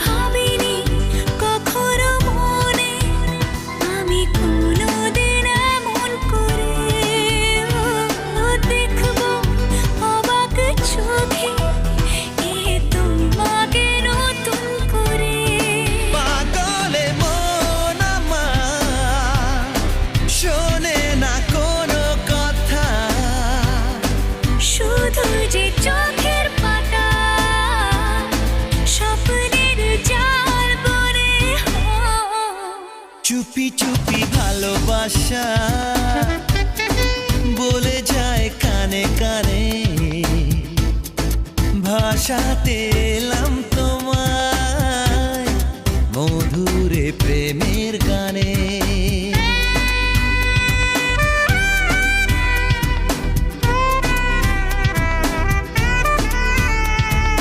ভাবিনি কখনো মনে আমি কোনোদিন এমন করে দেখবো অবাক চোখে এ তোমাকে নতুন করে। পাগলে মন আমার শোনে না কোনো কথা, শুধু যে চোখের পাতা স্বপ্নের জাল বনে চুপি চুপি ভালোবাসা বলে যায় কানে কানে, ভাষাতে এলাম তোমায় মধুরে প্রেমের গানে।